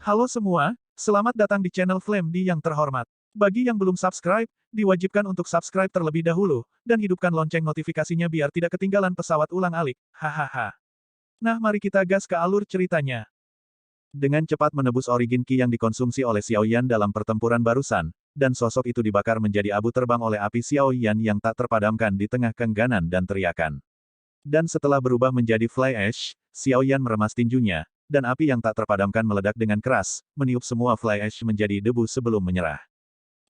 Halo semua, selamat datang di channel Flame di yang terhormat. Bagi yang belum subscribe, diwajibkan untuk subscribe terlebih dahulu, dan hidupkan lonceng notifikasinya biar tidak ketinggalan pesawat ulang-alik. Hahaha. Nah mari kita gas ke alur ceritanya. Dengan cepat menebus origin Qi yang dikonsumsi oleh Xiao Yan dalam pertempuran barusan, dan sosok itu dibakar menjadi abu terbang oleh api Xiao Yan yang tak terpadamkan di tengah kengganan dan teriakan. Dan setelah berubah menjadi Fly Ash, Xiao Yan meremas tinjunya, dan api yang tak terpadamkan meledak dengan keras, meniup semua Fly Ash menjadi debu sebelum menyerah.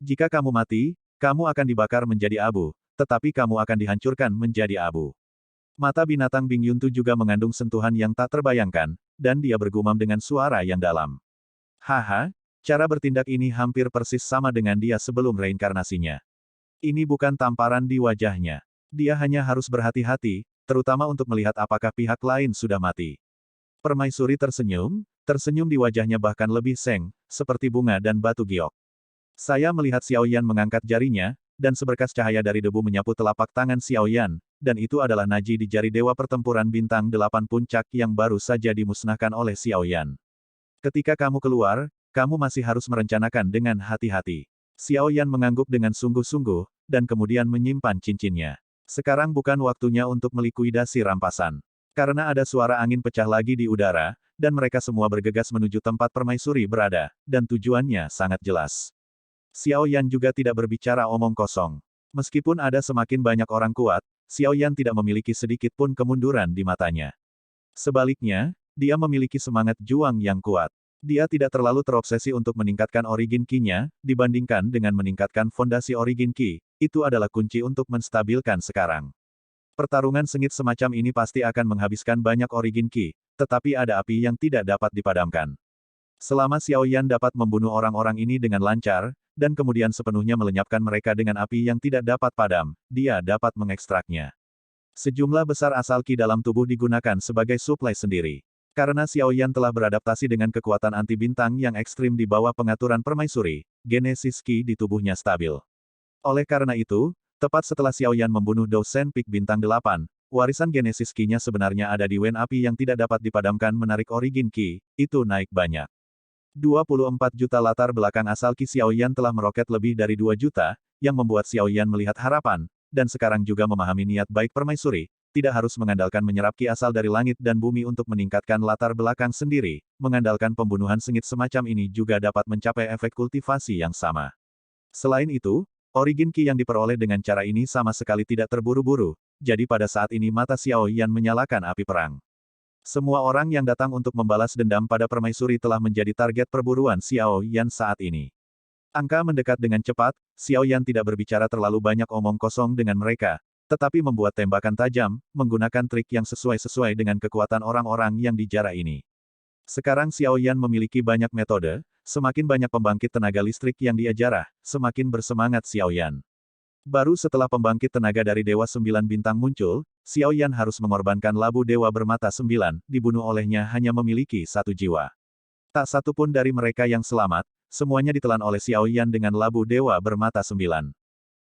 Jika kamu mati, kamu akan dibakar menjadi abu, tetapi kamu akan dihancurkan menjadi abu. Mata binatang Bing Yuntu juga mengandung sentuhan yang tak terbayangkan, dan dia bergumam dengan suara yang dalam. Haha, cara bertindak ini hampir persis sama dengan dia sebelum reinkarnasinya. Ini bukan tamparan di wajahnya. Dia hanya harus berhati-hati, terutama untuk melihat apakah pihak lain sudah mati. Permaisuri tersenyum di wajahnya bahkan lebih seng, seperti bunga dan batu giok. Saya melihat Xiao Yan mengangkat jarinya, dan seberkas cahaya dari debu menyapu telapak tangan Xiao Yan, dan itu adalah naji di jari Dewa Pertempuran Bintang 8 Puncak yang baru saja dimusnahkan oleh Xiao Yan. Ketika kamu keluar, kamu masih harus merencanakan dengan hati-hati. Xiao Yan mengangguk dengan sungguh-sungguh, dan kemudian menyimpan cincinnya. Sekarang bukan waktunya untuk melikuidasi rampasan. Karena ada suara angin pecah lagi di udara, dan mereka semua bergegas menuju tempat permaisuri berada, dan tujuannya sangat jelas. Xiao Yan juga tidak berbicara omong kosong. Meskipun ada semakin banyak orang kuat, Xiao Yan tidak memiliki sedikit pun kemunduran di matanya. Sebaliknya, dia memiliki semangat juang yang kuat. Dia tidak terlalu terobsesi untuk meningkatkan origin Qi-nya, dibandingkan dengan meningkatkan fondasi origin Qi, itu adalah kunci untuk menstabilkan sekarang. Pertarungan sengit semacam ini pasti akan menghabiskan banyak origin Qi, tetapi ada api yang tidak dapat dipadamkan. Selama Xiao Yan dapat membunuh orang-orang ini dengan lancar, dan kemudian sepenuhnya melenyapkan mereka dengan api yang tidak dapat padam, dia dapat mengekstraknya. Sejumlah besar asal Qi dalam tubuh digunakan sebagai suplai sendiri. Karena Xiao Yan telah beradaptasi dengan kekuatan anti bintang yang ekstrim di bawah pengaturan permaisuri, genesis Qi di tubuhnya stabil. Oleh karena itu, tepat setelah Xiao Yan membunuh Dou Shen Peak Bintang 8, warisan genesis Qi-nya sebenarnya ada di Wen api yang tidak dapat dipadamkan menarik origin Qi, itu naik banyak. 24 juta latar belakang asal Qi Xiao Yan telah meroket lebih dari 2 juta, yang membuat Xiao Yan melihat harapan, dan sekarang juga memahami niat baik permaisuri, tidak harus mengandalkan menyerap Qi asal dari langit dan bumi untuk meningkatkan latar belakang sendiri, mengandalkan pembunuhan sengit semacam ini juga dapat mencapai efek kultivasi yang sama. Selain itu, origin Qi yang diperoleh dengan cara ini sama sekali tidak terburu-buru, jadi pada saat ini mata Xiao Yan menyalakan api perang. Semua orang yang datang untuk membalas dendam pada permaisuri telah menjadi target perburuan Xiao Yan saat ini. Angka mendekat dengan cepat, Xiao Yan tidak berbicara terlalu banyak omong kosong dengan mereka, tetapi membuat tembakan tajam, menggunakan trik yang sesuai dengan kekuatan orang-orang yang dijarah ini. Sekarang Xiao Yan memiliki banyak metode, semakin banyak pembangkit tenaga listrik yang dia jarah, semakin bersemangat Xiao Yan. Baru setelah pembangkit tenaga dari Dewa 9 Bintang muncul, Xiao Yan harus mengorbankan labu Dewa Bermata 9, dibunuh olehnya hanya memiliki 1 jiwa. Tak satu pun dari mereka yang selamat, semuanya ditelan oleh Xiao Yan dengan labu Dewa Bermata 9.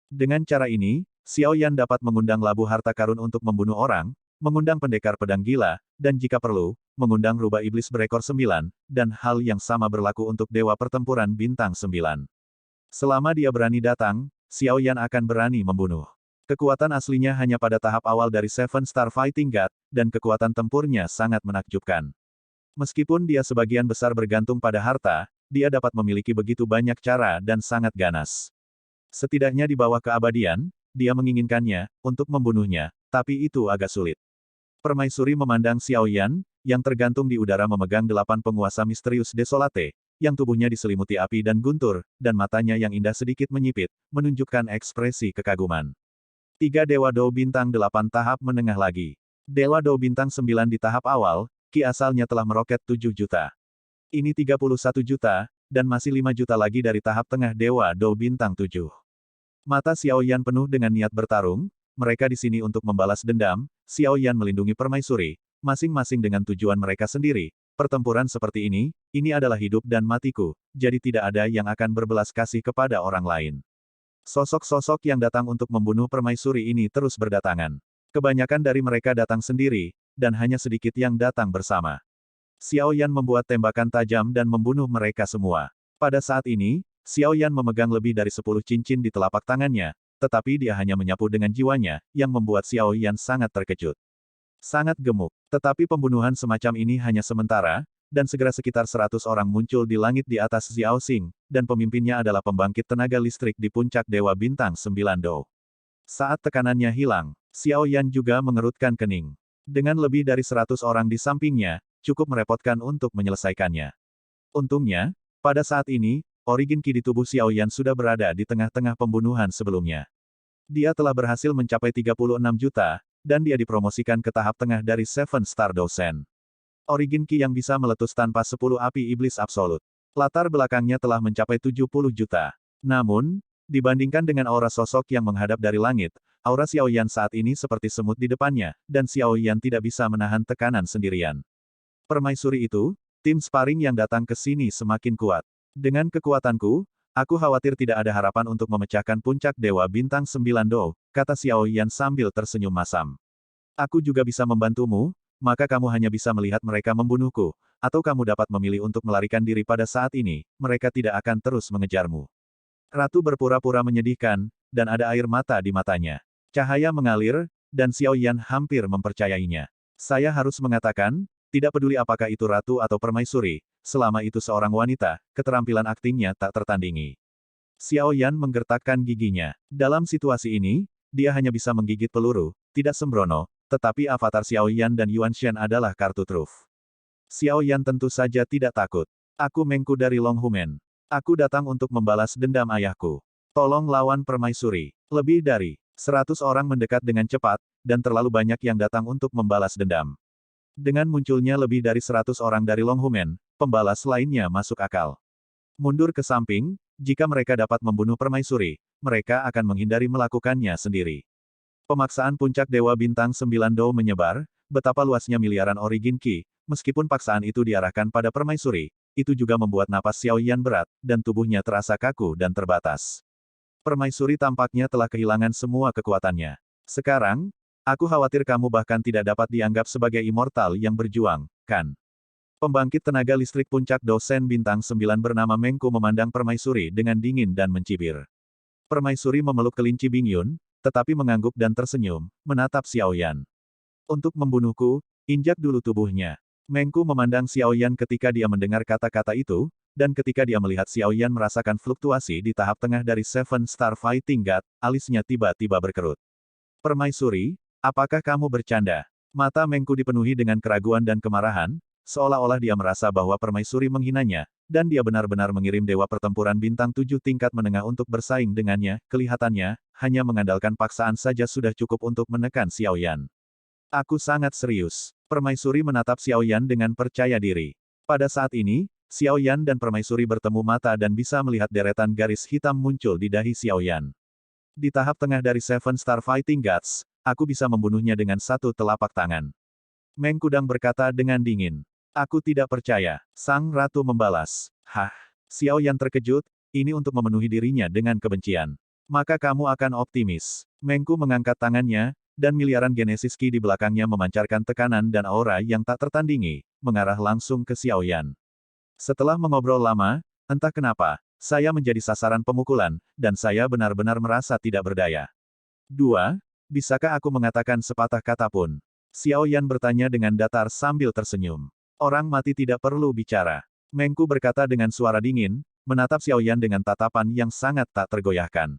Dengan cara ini, Xiao Yan dapat mengundang labu harta karun untuk membunuh orang, mengundang pendekar pedang gila, dan jika perlu, mengundang rubah iblis berekor 9, dan hal yang sama berlaku untuk Dewa Pertempuran Bintang 9. Selama dia berani datang, Xiao Yan akan berani membunuh. Kekuatan aslinya hanya pada tahap awal dari Seven Star Fighting God, dan kekuatan tempurnya sangat menakjubkan. Meskipun dia sebagian besar bergantung pada harta, dia dapat memiliki begitu banyak cara dan sangat ganas. Setidaknya di bawah keabadian, dia menginginkannya, untuk membunuhnya, tapi itu agak sulit. Permaisuri memandang Xiao Yan, yang tergantung di udara memegang 8 penguasa misterius desolate, yang tubuhnya diselimuti api dan guntur, dan matanya yang indah sedikit menyipit, menunjukkan ekspresi kekaguman. 3 Dewa Dou Bintang 8 tahap menengah lagi. Dewa Dou Bintang 9 di tahap awal, Qi asalnya telah meroket 7 juta. Ini 31 juta, dan masih 5 juta lagi dari tahap tengah Dewa Dou Bintang 7. Mata Xiao Yan penuh dengan niat bertarung, mereka di sini untuk membalas dendam, Xiao Yan melindungi permaisuri, masing-masing dengan tujuan mereka sendiri. Pertempuran seperti ini adalah hidup dan matiku, jadi tidak ada yang akan berbelas kasih kepada orang lain. Sosok-sosok yang datang untuk membunuh permaisuri ini terus berdatangan. Kebanyakan dari mereka datang sendiri, dan hanya sedikit yang datang bersama. Xiao Yan membuat tembakan tajam dan membunuh mereka semua. Pada saat ini, Xiao Yan memegang lebih dari 10 cincin di telapak tangannya, tetapi dia hanya menyapu dengan jiwanya, yang membuat Xiao Yan sangat terkejut. Sangat gemuk. Tetapi pembunuhan semacam ini hanya sementara, dan segera sekitar 100 orang muncul di langit di atas Xiao Xing, dan pemimpinnya adalah pembangkit tenaga listrik di puncak Dewa Bintang 9 Dou. Saat tekanannya hilang, Xiao Yan juga mengerutkan kening. Dengan lebih dari 100 orang di sampingnya, cukup merepotkan untuk menyelesaikannya. Untungnya, pada saat ini, origin Qi di tubuh Xiao Yan sudah berada di tengah-tengah pembunuhan sebelumnya. Dia telah berhasil mencapai 36 juta, dan dia dipromosikan ke tahap tengah dari Seven Star Dosen. Origin Qi yang bisa meletus tanpa 10 api iblis absolut. Latar belakangnya telah mencapai 70 juta. Namun, dibandingkan dengan aura sosok yang menghadap dari langit, aura Xiao Yan saat ini seperti semut di depannya, dan Xiao Yan tidak bisa menahan tekanan sendirian. Permaisuri itu, tim sparring yang datang ke sini semakin kuat. Dengan kekuatanku, aku khawatir tidak ada harapan untuk memecahkan puncak Dewa Bintang 9 Dou, kata Xiao Yan sambil tersenyum masam. Aku juga bisa membantumu, maka kamu hanya bisa melihat mereka membunuhku, atau kamu dapat memilih untuk melarikan diri pada saat ini, mereka tidak akan terus mengejarmu. Ratu berpura-pura menyedihkan, dan ada air mata di matanya. Cahaya mengalir, dan Xiao Yan hampir mempercayainya. Saya harus mengatakan, tidak peduli apakah itu ratu atau permaisuri, selama itu seorang wanita, keterampilan aktingnya tak tertandingi. Xiao Yan menggertakkan giginya. Dalam situasi ini, dia hanya bisa menggigit peluru, tidak sembrono, tetapi avatar Xiao Yan dan Yuan Shen adalah kartu truf. Xiao Yan tentu saja tidak takut. Aku Mengku dari Long Humen. Aku datang untuk membalas dendam ayahku. Tolong lawan permaisuri. Lebih dari 100 orang mendekat dengan cepat, dan terlalu banyak yang datang untuk membalas dendam. Dengan munculnya lebih dari 100 orang dari Long Humen, pembalas lainnya masuk akal. Mundur ke samping, jika mereka dapat membunuh permaisuri, mereka akan menghindari melakukannya sendiri. Pemaksaan puncak Dewa Bintang 9 Dou menyebar, betapa luasnya miliaran origin Qi, meskipun paksaan itu diarahkan pada permaisuri, itu juga membuat napas Xiao Yan berat, dan tubuhnya terasa kaku dan terbatas. Permaisuri tampaknya telah kehilangan semua kekuatannya. Sekarang, aku khawatir kamu bahkan tidak dapat dianggap sebagai immortal yang berjuang, kan? Pembangkit tenaga listrik puncak Dosen Bintang 9 bernama Mengku memandang permaisuri dengan dingin dan mencibir. Permaisuri memeluk kelinci Bingyun, tetapi mengangguk dan tersenyum, menatap Xiao Yan. Untuk membunuhku, injak dulu tubuhnya. Mengku memandang Xiao Yan ketika dia mendengar kata-kata itu, dan ketika dia melihat Xiao Yan merasakan fluktuasi di tahap tengah dari Seven Star Fighting God, alisnya tiba-tiba berkerut. Permaisuri, apakah kamu bercanda? Mata Mengku dipenuhi dengan keraguan dan kemarahan, seolah-olah dia merasa bahwa permaisuri menghinanya, dan dia benar-benar mengirim dewa pertempuran bintang 7 tingkat menengah untuk bersaing dengannya, kelihatannya, hanya mengandalkan paksaan saja sudah cukup untuk menekan Xiao Yan. Aku sangat serius. Permaisuri menatap Xiao Yan dengan percaya diri. Pada saat ini, Xiao Yan dan permaisuri bertemu mata dan bisa melihat deretan garis hitam muncul di dahi Xiao Yan. Di tahap tengah dari Seven Star Fighting Gods, aku bisa membunuhnya dengan satu telapak tangan. Meng Kudang berkata dengan dingin. Aku tidak percaya. Sang Ratu membalas. Hah? Xiao Yan terkejut, ini untuk memenuhi dirinya dengan kebencian. Maka kamu akan optimis. Mengku mengangkat tangannya, dan miliaran genesis Qi di belakangnya memancarkan tekanan dan aura yang tak tertandingi, mengarah langsung ke Xiao Yan. Setelah mengobrol lama, entah kenapa, saya menjadi sasaran pemukulan, dan saya benar-benar merasa tidak berdaya. 2. Bisakah aku mengatakan sepatah kata pun? Xiao Yan bertanya dengan datar sambil tersenyum. Orang mati tidak perlu bicara. Mengku berkata dengan suara dingin, menatap Xiao Yan dengan tatapan yang sangat tak tergoyahkan.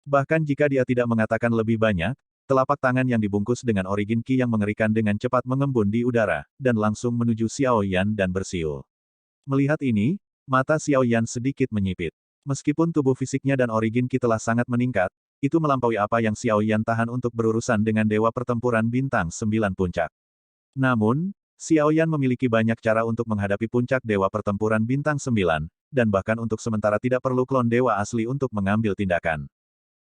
Bahkan jika dia tidak mengatakan lebih banyak, telapak tangan yang dibungkus dengan origin Qi yang mengerikan dengan cepat mengembun di udara, dan langsung menuju Xiao Yan dan bersiul. Melihat ini, mata Xiao Yan sedikit menyipit. Meskipun tubuh fisiknya dan origin Qi telah sangat meningkat, itu melampaui apa yang Xiao Yan tahan untuk berurusan dengan Dewa Pertempuran Bintang 9 Puncak. Namun, Xiao Yan memiliki banyak cara untuk menghadapi puncak Dewa Pertempuran Bintang 9, dan bahkan untuk sementara tidak perlu klon dewa asli untuk mengambil tindakan.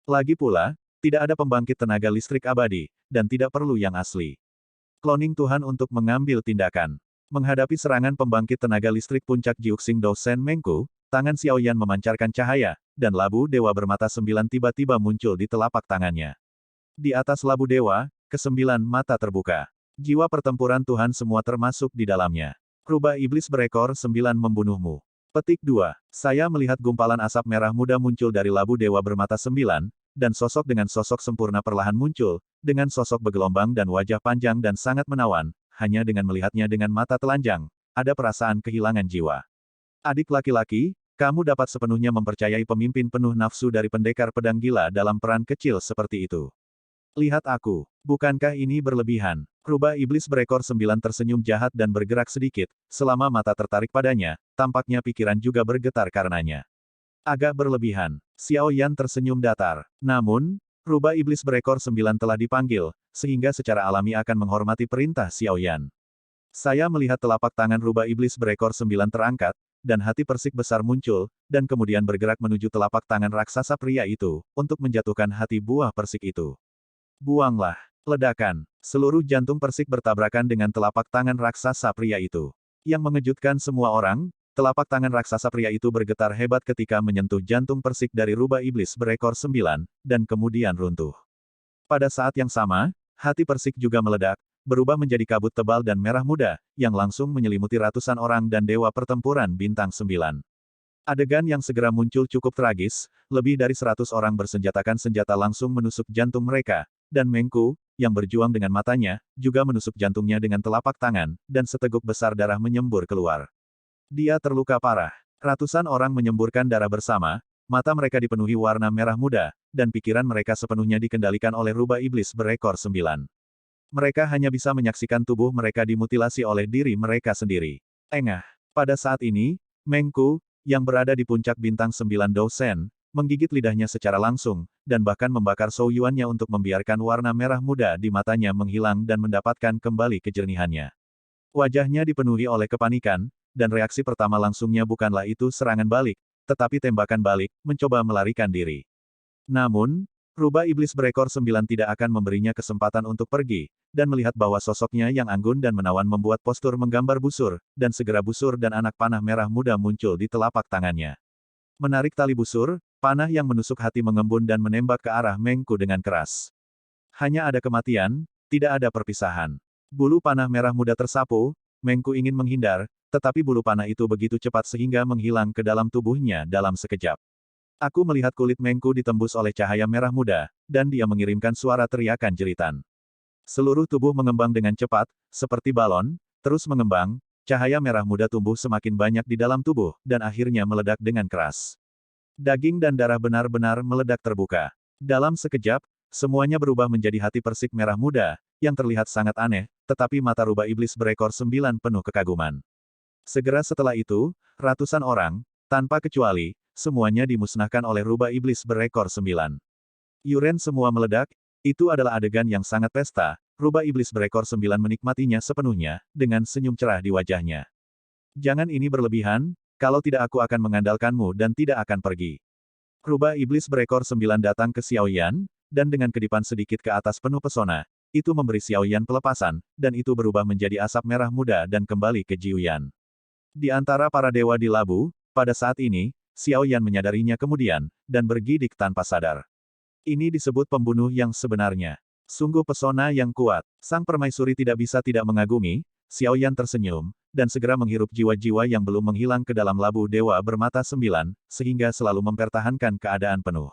Lagi pula, tidak ada pembangkit tenaga listrik abadi, dan tidak perlu yang asli. Cloning Tuhan untuk mengambil tindakan. Menghadapi serangan pembangkit tenaga listrik puncak Jiuxing Dosen Mengku, tangan Xiao Yan memancarkan cahaya, dan labu dewa bermata 9 tiba-tiba muncul di telapak tangannya. Di atas labu dewa, ke-9 mata terbuka. Jiwa pertempuran Tuhan semua termasuk di dalamnya. Rubah iblis berekor 9 membunuhmu. Petik 2. Saya melihat gumpalan asap merah muda muncul dari labu dewa bermata 9, dan sosok dengan sosok sempurna perlahan muncul, dengan sosok bergelombang dan wajah panjang dan sangat menawan, hanya dengan melihatnya dengan mata telanjang, ada perasaan kehilangan jiwa. Adik laki-laki, kamu dapat sepenuhnya mempercayai pemimpin penuh nafsu dari pendekar pedang gila dalam peran kecil seperti itu. Lihat aku. Bukankah ini berlebihan? Rubah iblis berekor 9 tersenyum jahat dan bergerak sedikit, selama mata tertarik padanya, tampaknya pikiran juga bergetar karenanya. Agak berlebihan. Xiao Yan tersenyum datar. Namun, rubah iblis berekor 9 telah dipanggil, sehingga secara alami akan menghormati perintah Xiao Yan. Saya melihat telapak tangan rubah iblis berekor 9 terangkat, dan hati persik besar muncul, dan kemudian bergerak menuju telapak tangan raksasa pria itu, untuk menjatuhkan hati buah persik itu. Buanglah. Ledakan. Seluruh jantung persik bertabrakan dengan telapak tangan raksasa pria itu. Yang mengejutkan semua orang, telapak tangan raksasa pria itu bergetar hebat ketika menyentuh jantung persik dari rubah iblis berekor 9, dan kemudian runtuh. Pada saat yang sama, hati persik juga meledak, berubah menjadi kabut tebal dan merah muda, yang langsung menyelimuti ratusan orang dan dewa pertempuran bintang 9. Adegan yang segera muncul cukup tragis, lebih dari 100 orang bersenjatakan senjata langsung menusuk jantung mereka, dan Mengku, yang berjuang dengan matanya, juga menusuk jantungnya dengan telapak tangan, dan seteguk besar darah menyembur keluar. Dia terluka parah. Ratusan orang menyemburkan darah bersama, mata mereka dipenuhi warna merah muda, dan pikiran mereka sepenuhnya dikendalikan oleh rubah iblis berekor 9. Mereka hanya bisa menyaksikan tubuh mereka dimutilasi oleh diri mereka sendiri. Engah. Pada saat ini, Mengku, yang berada di puncak bintang 9 Dousen, menggigit lidahnya secara langsung, dan bahkan membakar Shou Yuannya untuk membiarkan warna merah muda di matanya menghilang dan mendapatkan kembali kejernihannya. Wajahnya dipenuhi oleh kepanikan, dan reaksi pertama langsungnya bukanlah itu serangan balik, tetapi tembakan balik, mencoba melarikan diri. Namun, rubah iblis berekor 9 tidak akan memberinya kesempatan untuk pergi, dan melihat bahwa sosoknya yang anggun dan menawan membuat postur menggambar busur, dan segera busur dan anak panah merah muda muncul di telapak tangannya. Menarik tali busur, panah yang menusuk hati mengembun dan menembak ke arah Mengku dengan keras. Hanya ada kematian, tidak ada perpisahan. Bulu panah merah muda tersapu, Mengku ingin menghindar, tetapi bulu panah itu begitu cepat sehingga menghilang ke dalam tubuhnya dalam sekejap. Aku melihat kulit Mengku ditembus oleh cahaya merah muda, dan dia mengirimkan suara teriakan jeritan. Seluruh tubuh mengembang dengan cepat, seperti balon, terus mengembang, cahaya merah muda tumbuh semakin banyak di dalam tubuh, dan akhirnya meledak dengan keras. Daging dan darah benar-benar meledak terbuka. Dalam sekejap, semuanya berubah menjadi hati persik merah muda, yang terlihat sangat aneh, tetapi mata rubah iblis berekor 9 penuh kekaguman. Segera setelah itu, ratusan orang, tanpa kecuali, semuanya dimusnahkan oleh rubah iblis berekor 9. Yuren semua meledak, itu adalah adegan yang sangat pesta, rubah iblis berekor 9 menikmatinya sepenuhnya, dengan senyum cerah di wajahnya. Jangan ini berlebihan, kalau tidak aku akan mengandalkanmu dan tidak akan pergi. Rubah iblis berekor 9 datang ke Xiao Yan, dan dengan kedipan sedikit ke atas penuh pesona, itu memberi Xiao Yan pelepasan, dan itu berubah menjadi asap merah muda dan kembali ke Jiu Yan. Di antara para dewa di labu, pada saat ini, Xiao Yan menyadarinya kemudian, dan bergidik tanpa sadar. Ini disebut pembunuh yang sebenarnya. Sungguh pesona yang kuat. Sang permaisuri tidak bisa tidak mengagumi, Xiao Yan tersenyum, dan segera menghirup jiwa-jiwa yang belum menghilang ke dalam labu dewa bermata 9, sehingga selalu mempertahankan keadaan penuh.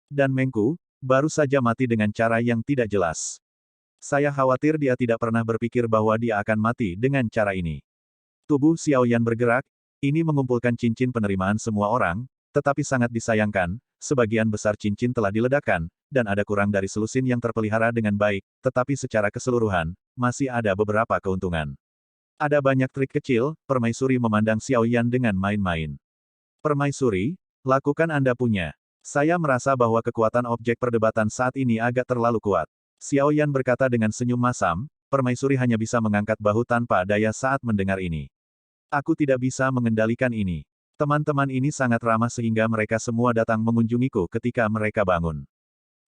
Dan Mengku, baru saja mati dengan cara yang tidak jelas. Saya khawatir dia tidak pernah berpikir bahwa dia akan mati dengan cara ini. Tubuh Xiao Yan bergerak, ini mengumpulkan cincin penerimaan semua orang, tetapi sangat disayangkan, sebagian besar cincin telah diledakkan, dan ada kurang dari selusin yang terpelihara dengan baik, tetapi secara keseluruhan, masih ada beberapa keuntungan. Ada banyak trik kecil, permaisuri memandang Xiao Yan dengan main-main. Permaisuri, lakukan Anda punya. Saya merasa bahwa kekuatan objek perdebatan saat ini agak terlalu kuat. Xiao Yan berkata dengan senyum masam, permaisuri hanya bisa mengangkat bahu tanpa daya saat mendengar ini. Aku tidak bisa mengendalikan ini. Teman-teman ini sangat ramah sehingga mereka semua datang mengunjungiku ketika mereka bangun.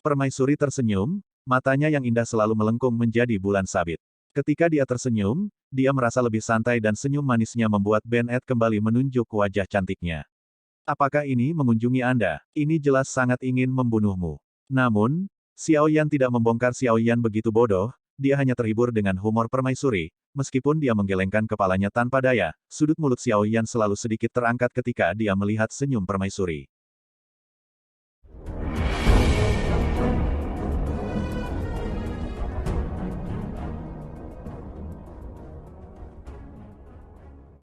Permaisuri tersenyum, matanya yang indah selalu melengkung menjadi bulan sabit. Ketika dia tersenyum, dia merasa lebih santai dan senyum manisnya membuat Ben Ed kembali menunjuk wajah cantiknya. Apakah ini mengunjungi Anda? Ini jelas sangat ingin membunuhmu. Namun, Xiao Yan tidak membongkar Xiao Yan begitu bodoh, dia hanya terhibur dengan humor permaisuri, Meskipun dia menggelengkan kepalanya tanpa daya, sudut mulut Xiao Yan selalu sedikit terangkat ketika dia melihat senyum permaisuri.